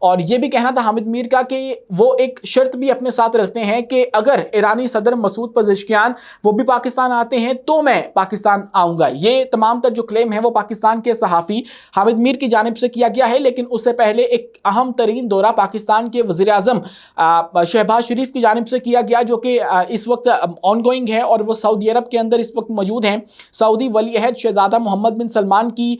اور یہ بھی کہنا تھا حامد میر کا کہ وہ ایک شرط بھی اپنے ساتھ رکھتے ہیں کہ اگر ایرانی صدر مسعود پزشکیان وہ بھی پاکستان آتے ہیں تو میں پاکستان آؤں گا. یہ تمام تر جو کلیم ہے وہ پاکستان کے صحافی حامد میر کی جانب سے کیا گیا ہے. لیکن اس سے پہلے ایک اہم ترین دورہ پاکستان کے وزیر اعظم شہباز شریف کی جانب سے کیا گیا, جو کہ اس وقت آن گوئنگ ہے اور وہ سعودی عرب کے اندر اس وقت موجود ہیں. سعودی ولی عہد شہزادہ محمد بن سلمان کی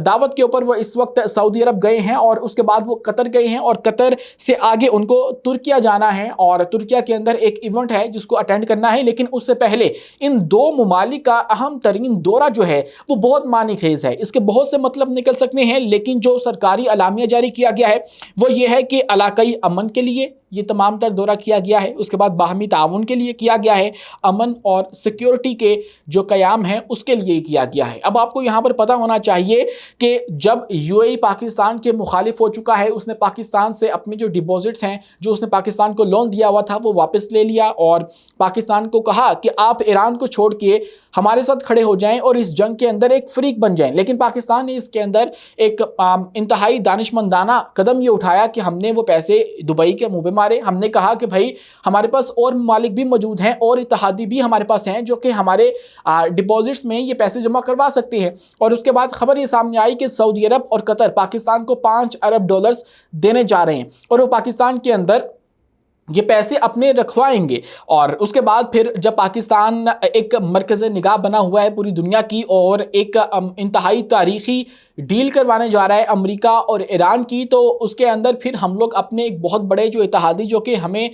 دعوت کے اوپر وہ اس وقت سعودی عرب گئے ہیں اور اس کے بعد وہ قطر گئے ہیں اور قطر سے آگے ان کو ترکیہ جانا ہے اور ترکیہ کے اندر ایک ایونٹ ہے جس کو اٹینڈ کرنا ہے. لیکن اس سے پہلے ان دو ممالک کا اہم ترین دورہ جو ہے وہ بہت معنی خیز ہے. اس کے بہت سے مطلب نکل سکتے ہیں, لیکن جو سرکاری اعلامیہ جاری کیا گیا ہے وہ یہ ہے کہ علاقائی امن کے لیے یہ تمام تر دورہ کیا گیا ہے. اس کے بعد باہمی تعاون کے لیے کیا گیا ہے, امن اور سیکیورٹی کے جو قیام ہے اس کے لیے کیا گیا ہے. اب آپ کو یہاں پر پتہ ہونا چاہیے کہ جب یو اے ای پاکستان کے مخالف ہو چکا ہے, اس نے پاکستان سے اپنے جو ڈپازٹس ہیں جو اس نے پاکستان کو لون دیا ہوا تھا وہ واپس لے لیا اور پاکستان کو کہا کہ آپ ایران کو چھوڑ کے ہمارے ساتھ کھڑے ہو جائیں اور اس جنگ کے اندر ایک فریق بن جائیں. لیکن پاکستان نے اس کے اندر ایک انتہائی دانشمندانہ قدم یہ اٹھایا کہ ہم نے وہ پیسے دبئی کے منہ پہ مارے. ہم نے کہا کہ بھائی ہمارے پاس اور ممالک بھی موجود ہیں اور اتحادی بھی ہمارے پاس ہیں جو کہ ہمارے ڈپازٹس میں یہ پیسے جمع کروا سکتے ہیں. اور اس کے بعد خبر یہ سامنے آئی کہ سعودی عرب اور قطر پاکستان کو $5 ارب دینے جا رہے ہیں اور وہ پاکستان کے اندر یہ پیسے اپنے رکھوائیں گے. اور اس کے بعد پھر جب پاکستان ایک مرکز نگاہ بنا ہوا ہے پوری دنیا کی اور ایک انتہائی تاریخی ڈیل کروانے جا رہا ہے امریکہ اور ایران کی, تو اس کے اندر پھر ہم لوگ اپنے ایک بہت بڑے جو اتحادی جو کہ ہمیں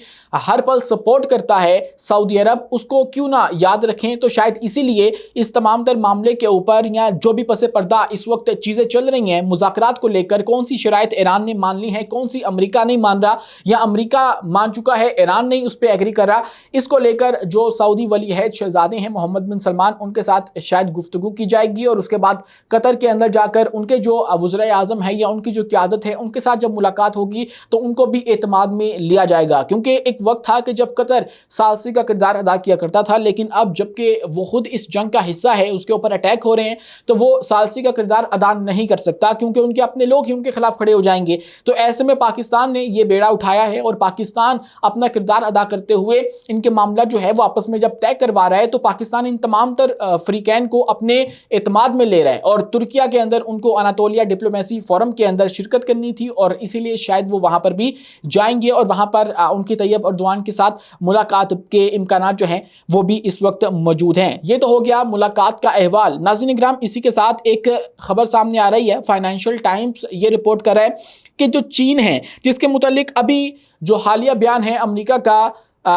ہر پل سپورٹ کرتا ہے سعودی عرب, اس کو کیوں نہ یاد رکھیں. تو شاید اسی لیے اس تمام تر معاملے کے اوپر یا جو بھی پس پردہ اس وقت چیزیں چل رہی ہیں مذاکرات کو لے کر, کون سی شرائط ایران نے مان لی ہیں, کون سی امریکہ نہیں مان رہا یا امریکہ مان چکا ہے ایران نہیں اس پہ ایگری کر رہا, اس کو لے کر جو سعودی ولی عہد شہزادے ہیں محمد بن سلمان ان کے ساتھ شاید گفتگو کی جائے گی. اور اس کے بعد قطر کے اندر جا کر ان کے جو وزرائے اعظم ہے یا ان کی جو قیادت ہے ان کے ساتھ جب ملاقات ہوگی تو ان کو بھی اعتماد میں لیا جائے گا. کیونکہ ایک وقت تھا کہ جب قطر ثالثی کا کردار ادا کیا کرتا تھا, لیکن اب جبکہ وہ خود اس جنگ کا حصہ ہے, اس کے اوپر اٹیک ہو رہے ہیں, تو وہ ثالثی کا کردار ادا نہیں کر سکتا کیونکہ ان کے اپنے لوگ ہی ان کے خلاف کھڑے ہو جائیں گے. تو ایسے میں پاکستان نے یہ بیڑا اٹھایا ہے اور پاکستان اپنا کردار ادا کرتے ہوئے ان کے معاملات جو ہے وہ آپس میں جب طے کروا رہا ہے تو پاکستان ان تمام تر فریقین کو اپنے اعتماد میں لے رہا ہے. اور ترکیہ کے اندر ان کو اناطولیہ ڈپلومیسی فورم کے اندر شرکت کرنی تھی اور اسی لیے شاید وہ وہاں پر بھی جائیں گے اور وہاں پر ان کی طیب اردوان کے ساتھ ملاقات کے امکانات جو ہیں وہ بھی اس وقت موجود ہیں. یہ تو ہو گیا ملاقات کا احوال. ناظرین اکرام, اسی کے ساتھ ایک خبر سامنے آ رہی ہے, فائنینشل ٹائمز یہ رپورٹ کر رہا ہے کہ جو چین ہے جس کے متعلق ابھی جو حالیہ بیان ہے امریکہ کا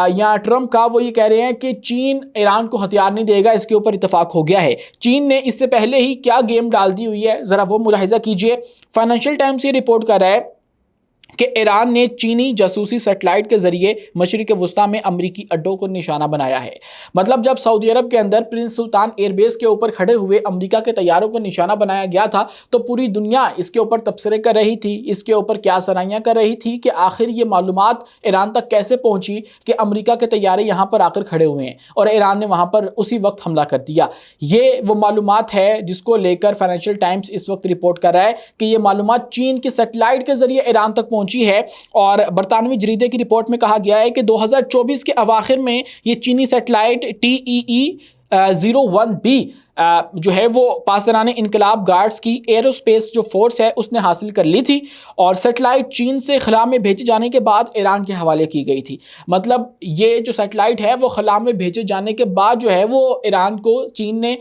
یا ٹرمپ کا, وہ یہ کہہ رہے ہیں کہ چین ایران کو ہتھیار نہیں دے گا, اس کے اوپر اتفاق ہو گیا ہے. چین نے اس سے پہلے ہی کیا گیم ڈال دی ہوئی ہے ذرا وہ ملاحظہ کیجئے. فائنینشل ٹائمز یہ رپورٹ کر رہا ہے کہ ایران نے چینی جاسوسی سیٹلائٹ کے ذریعے مشرق وسطیٰ میں امریکی اڈوں کو نشانہ بنایا ہے. مطلب جب سعودی عرب کے اندر پرنس سلطان ایئر بیس کے اوپر کھڑے ہوئے امریکہ کے طیاروں کو نشانہ بنایا گیا تھا تو پوری دنیا اس کے اوپر تبصرے کر رہی تھی, اس کے اوپر کیا سرائیاں کر رہی تھی کہ آخر یہ معلومات ایران تک کیسے پہنچی کہ امریکہ کے طیارے یہاں پر آ کر کھڑے ہوئے ہیں اور ایران نے وہاں پر اسی وقت حملہ کر دیا. یہ وہ معلومات ہے جس کو لے کر فائنینشل ٹائمز اس وقت رپورٹ کر رہا ہے کہ یہ معلومات چین کی سیٹلائٹ کے ذریعے ایران تک پہنچی ہے. اور برطانوی جریدے کی رپورٹ میں کہا گیا ہے کہ 2024 کے اواخر میں یہ چینی سیٹلائٹ TEE-01B جو ہے وہ پاسداران انقلاب گارڈز کی ایروسپیس جو فورس ہے اس نے حاصل کر لی تھی اور سیٹلائٹ چین سے خلا میں بھیجے جانے کے بعد ایران کے حوالے کی گئی تھی. مطلب یہ جو سیٹلائٹ ہے وہ خلا میں بھیجے جانے کے بعد جو ہے وہ ایران کو چین نے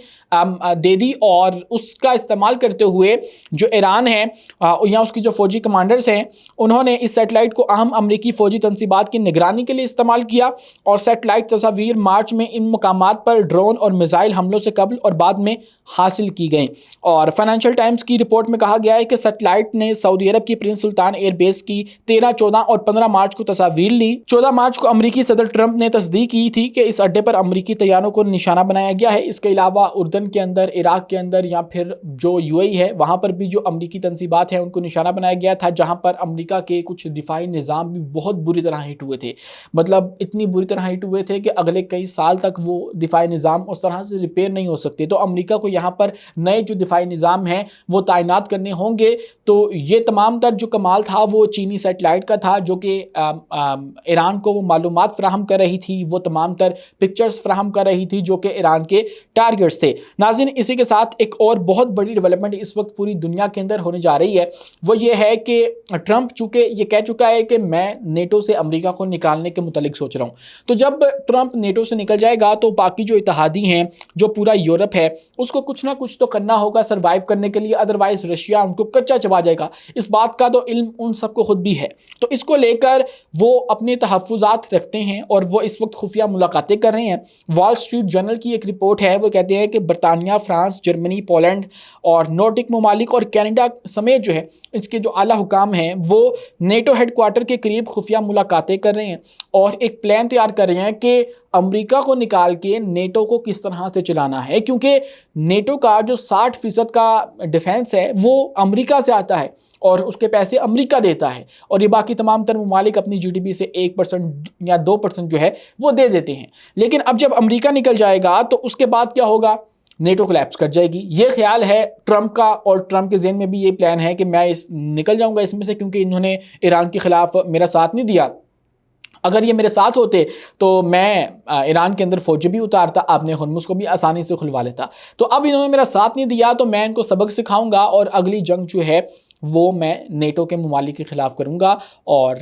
دے دی اور اس کا استعمال کرتے ہوئے جو ایران ہے یا اس کی جو فوجی کمانڈرز ہیں انہوں نے اس سیٹلائٹ کو اہم امریکی فوجی تنصیبات کی نگرانی کے لیے استعمال کیا. اور سیٹلائٹ تصاویر مارچ میں ان مقامات پر ڈرون اور میزائل حملوں سے قبل اور بعد میں حاصل کی گئیں. اور فائنینشل ٹائمز کی رپورٹ میں کہا گیا ہے کہ سیٹلائٹ نے سعودی عرب کی پرنس سلطان ایئر بیس کی 13, 14 اور 15 مارچ کو تصاویر لی. 14 مارچ کو امریکی صدر ٹرمپ نے تصدیق کی تھی کہ اس اڈے پر امریکی طیاروں کو نشانہ بنایا گیا ہے. اس کے علاوہ اردن کے اندر, عراق کے اندر یا پھر جو یو اے ای ہے وہاں پر بھی جو امریکی تنصیبات ہیں ان کو نشانہ بنایا گیا تھا, جہاں پر امریکہ کے کچھ دفاعی نظام بھی بہت بری طرح ہٹ ہوئے تھے. مطلب اتنی بری طرح ہٹ ہوئے تھے کہ اگلے کئی سال تک وہ دفاعی نظام اس طرح سے ریپیئر نہیں ہو سکتے. تو تو امریکہ کو یہاں پر نئے جو دفاعی نظام ہیں وہ تعینات کرنے ہوں گے. تو یہ تمام تر جو کمال تھا وہ چینی سیٹلائٹ کا تھا جو کہ ایران کو وہ معلومات فراہم کر رہی تھی, وہ تمام تر پکچرز فراہم کر رہی تھی جو کہ ایران کے ٹارگٹس تھے. ناظرین, اسی کے ساتھ ایک اور بہت بڑی ڈیولپمنٹ اس وقت پوری دنیا کے اندر ہونے جا رہی ہے, وہ یہ ہے کہ ٹرمپ چونکہ یہ کہہ چکا ہے کہ میں نیٹو سے امریکہ کو نکالنے کے متعلق سوچ رہا ہوں. تو جب ٹرمپ نیٹو سے نکل جائے گا تو باقی جو اتحادی ہیں, جو پورا یورپ ہے, اس کو کچھ نہ کچھ تو کرنا ہوگا سروائیو کرنے کے لیے, ادروائز رشیا ان کو کچا چبا جائے گا. اس بات کا تو علم ان سب کو خود بھی ہے. تو اس کو لے کر وہ اپنے تحفظات رکھتے ہیں اور وہ اس وقت خفیہ ملاقاتیں کر رہے ہیں. وال اسٹریٹ جرنل کی ایک رپورٹ ہے, وہ کہتے ہیں کہ برطانیہ, فرانس, جرمنی, پولینڈ اور نارڈک ممالک اور کینیڈا سمیت جو ہے اس کے جو اعلیٰ حکام ہیں وہ نیٹو ہیڈ کوارٹر کے قریب خفیہ ملاقاتیں کر رہے ہیں اور ایک پلان تیار کر رہے ہیں کہ امریکہ کو نکال کے نیٹو کو کس طرح سے چلانا ہے, کیونکہ نیٹو کا جو 60% کا ڈیفنس ہے وہ امریکہ سے آتا ہے اور اس کے پیسے امریکہ دیتا ہے, اور یہ باقی تمام تر ممالک اپنی جی ڈی پی سے 1% یا 2% جو ہے وہ دے دیتے ہیں. لیکن اب جب امریکہ نکل جائے گا تو اس کے بعد کیا ہوگا, نیٹو کولیپس کر جائے گی. یہ خیال ہے ٹرمپ کا, اور ٹرمپ کے ذہن میں بھی یہ پلان ہے کہ میں نکل جاؤں گا اس میں سے, کیونکہ انہوں نے ایران کے خلاف میرا ساتھ نہیں دیا. اگر یہ میرے ساتھ ہوتے تو میں ایران کے اندر فوجی بھی اتارتا, آپ نے ہرمز کو بھی آسانی سے کھلوا لیتا. تو اب انہوں نے میرا ساتھ نہیں دیا تو میں ان کو سبق سکھاؤں گا اور اگلی جنگ جو ہے وہ میں نیٹو کے ممالک کے خلاف کروں گا. اور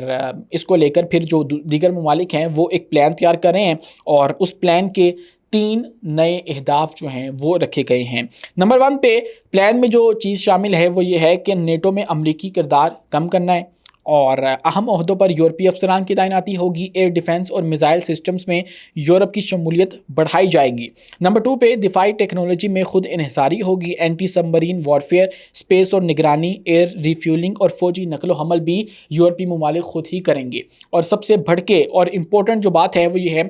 اس کو لے کر پھر جو دیگر ممالک ہیں وہ ایک پلان تیار کر رہے ہیں, اور اس پلان کے 3 نئے اہداف جو ہیں وہ رکھے گئے ہیں. نمبر 1 پہ پلان میں جو چیز شامل ہے وہ یہ ہے کہ نیٹو میں امریکی کردار کم کرنا ہے, اور اہم عہدوں پر یورپی افسران کی تعیناتی ہوگی. ایئر ڈیفنس اور میزائل سسٹمز میں یورپ کی شمولیت بڑھائی جائے گی. نمبر 2 پہ دفاعی ٹیکنالوجی میں خود انحصاری ہوگی. اینٹی سبمرین وارفیئر, اسپیس اور نگرانی, ایئر ریفیولنگ اور فوجی نقل و حمل بھی یورپی ممالک خود ہی کریں گے. اور سب سے بڑھ کے اور امپورٹنٹ جو بات ہے وہ یہ ہے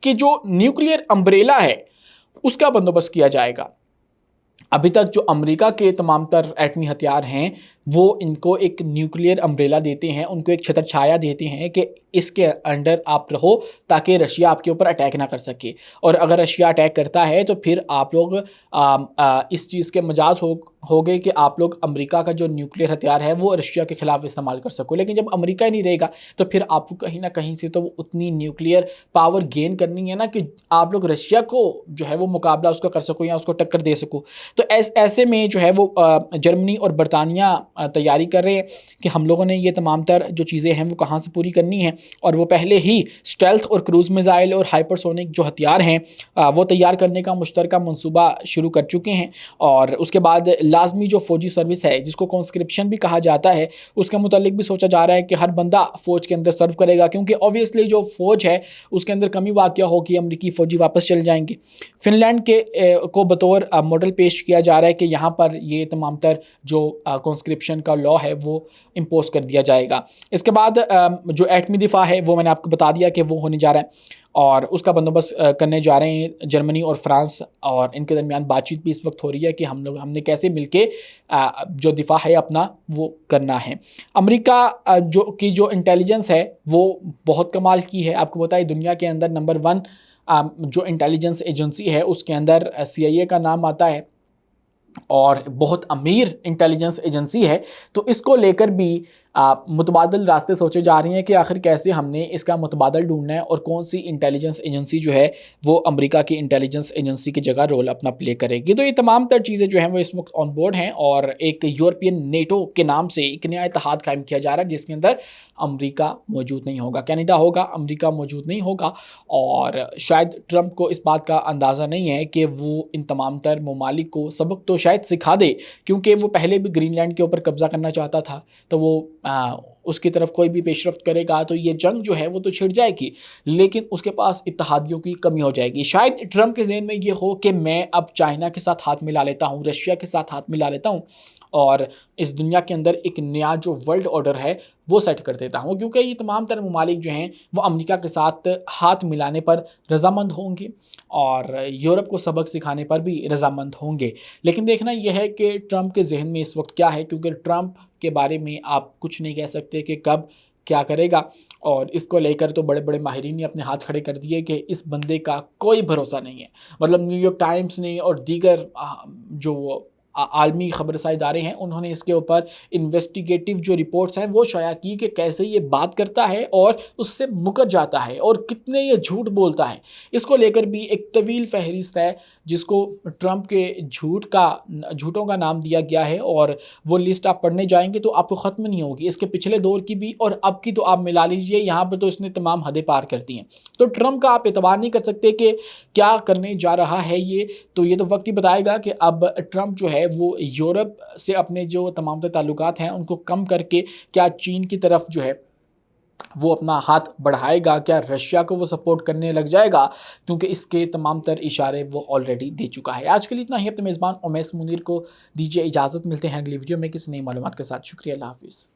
کہ جو نیوکلیئر امبریلا ہے اس کا بندوبست کیا جائے گا. ابھی تک جو امریکہ کے تمام تر ایٹمی ہتھیار ہیں وہ ان کو ایک نیوکلیئر امبریلا دیتے ہیں, ان کو ایک چھتر چھایا دیتے ہیں کہ اس کے انڈر آپ رہو تاکہ رشیا آپ کے اوپر اٹیک نہ کر سکے. اور اگر رشیا اٹیک کرتا ہے تو پھر آپ لوگ اس چیز کے مجاز ہو گئے کہ آپ لوگ امریکہ کا جو نیوکلیئر ہتھیار ہے وہ رشیا کے خلاف استعمال کر سکو. لیکن جب امریکہ ہی نہیں رہے گا تو پھر آپ کو کہیں نہ کہیں سے تو وہ اتنی نیوکلیئر پاور گین کرنی ہے نا کہ آپ لوگ رشیا کو جو ہے وہ مقابلہ اس کا کر سکو یا اس کو ٹکر دے سکو. تو ایسے میں جو ہے وہ جرمنی اور برطانیہ تیاری کر رہے ہیں کہ ہم لوگوں نے یہ تمام تر جو چیزیں ہیں وہ کہاں سے پوری کرنی ہیں, اور وہ پہلے ہی اسٹیلتھ اور کروز میزائل اور ہائپرسونک جو ہتھیار ہیں وہ تیار کرنے کا مشترکہ منصوبہ شروع کر چکے ہیں. اور اس کے بعد لازمی جو فوجی سروس ہے جس کو کانسکرپشن بھی کہا جاتا ہے, اس کے متعلق بھی سوچا جا رہا ہے کہ ہر بندہ فوج کے اندر سرو کرے گا, کیونکہ اوبویسلی جو فوج ہے اس کے اندر کمی واقع ہوگی, امریکی فوجی واپس چل جائیں گے. فن لینڈ کو بطور ماڈل پیش کیا جا رہا ہے کہ یہاں پر یہ تمام تر جو کانسکرپشن کا لا ہے وہ امپوز کر دیا جائے گا. اس کے بعد جو ایٹمی دفاع ہے وہ میں نے آپ کو بتا دیا کہ وہ ہونے جا رہا ہے, اور اس کا بندوبست کرنے جا رہے ہیں جرمنی اور فرانس, اور ان کے درمیان بات چیت بھی اس وقت ہو رہی ہے کہ ہم نے کیسے مل کے جو دفاع ہے اپنا وہ کرنا ہے. امریکہ جو انٹیلیجنس ہے وہ بہت کمال کی ہے. آپ کو بتائیں دنیا کے اندر نمبر 1 جو انٹیلیجنس ایجنسی ہے اس کے اندر CIA کا نام آتا ہے, اور بہت امیر انٹیلیجنس ایجنسی ہے. تو اس کو لے کر بھی متبادل راستے سوچے جا رہے ہیں کہ آخر کیسے ہم نے اس کا متبادل ڈھونڈنا ہے, اور کون سی انٹیلیجنس ایجنسی جو ہے وہ امریکہ کی انٹیلیجنس ایجنسی کی جگہ رول اپنا پلے کرے گی. تو یہ تمام تر چیزیں جو ہیں وہ اس وقت آن بورڈ ہیں, اور ایک یورپین نیٹو کے نام سے ایک نیا اتحاد قائم کیا جا رہا ہے جس کے اندر امریکہ موجود نہیں ہوگا, کینیڈا ہوگا, امریکہ موجود نہیں ہوگا. اور شاید ٹرمپ کو اس بات کا اندازہ نہیں ہے کہ وہ ان تمام تر ممالک کو سبق تو شاید سکھا دے, کیونکہ وہ پہلے بھی گرین لینڈ کے اوپر قبضہ کرنا چاہتا تھا, تو وہ اس کی طرف کوئی بھی پیش رفت کرے گا تو یہ جنگ جو ہے وہ تو چھڑ جائے گی, لیکن اس کے پاس اتحادیوں کی کمی ہو جائے گی. شاید ٹرمپ کے ذہن میں یہ ہو کہ میں اب چائنا کے ساتھ ہاتھ ملا لیتا ہوں, رشیا کے ساتھ ہاتھ ملا لیتا ہوں, اور اس دنیا کے اندر ایک نیا جو ورلڈ آرڈر ہے وہ سیٹ کر دیتا ہوں, کیونکہ یہ تمام تر ممالک جو ہیں وہ امریکہ کے ساتھ ہاتھ ملانے پر رضامند ہوں گے اور یورپ کو سبق سکھانے پر بھی رضامند ہوں گے. لیکن دیکھنا یہ ہے کہ ٹرمپ کے ذہن میں اس وقت کیا ہے, کیونکہ ٹرمپ کے بارے میں آپ کچھ نہیں کہہ سکتے کہ کب کیا کرے گا، اور اس کو لے کر تو بڑے بڑے ماہرین نے اپنے ہاتھ کھڑے کر دیے کہ اس بندے کا کوئی بھروسہ نہیں ہے۔ مطلب نیو یارک ٹائمز نے اور دیگر جو عالمی خبر رساں ادارے ہیں، انہوں نے اس کے اوپر انویسٹیگیٹو جو رپورٹس ہیں وہ شائع کی کہ کیسے یہ بات کرتا ہے اور اس سے مکر جاتا ہے اور کتنے یہ جھوٹ بولتا ہے۔ اس کو لے کر بھی ایک طویل فہرست ہے جس کو ٹرمپ کے جھوٹوں کا نام دیا گیا ہے، اور وہ لسٹ آپ پڑھنے جائیں گے تو آپ کو ختم نہیں ہوگی۔ اس کے پچھلے دور کی بھی اور اب کی تو آپ ملا لیجئے، یہاں پہ تو اس نے تمام حدیں پار کر دی ہیں۔ تو ٹرمپ کا آپ اعتبار نہیں کر سکتے کہ کیا کرنے جا رہا ہے یہ تو وقت ہی بتائے گا کہ اب ٹرمپ جو ہے وہ یورپ سے اپنے جو تمام تر تعلقات ہیں ان کو کم کر کے کیا چین کی طرف جو ہے وہ اپنا ہاتھ بڑھائے گا، کیا رشیا کو وہ سپورٹ کرنے لگ جائے گا، کیونکہ اس کے تمام تر اشارے وہ آلریڈی دے چکا ہے۔ آج کے لیے اتنا ہی، اپنے میزبان اویس منیر کو دیجیے اجازت، ملتے ہیں اگلی ویڈیو میں کسی نئی معلومات کے ساتھ۔ شکریہ، اللہ حافظ۔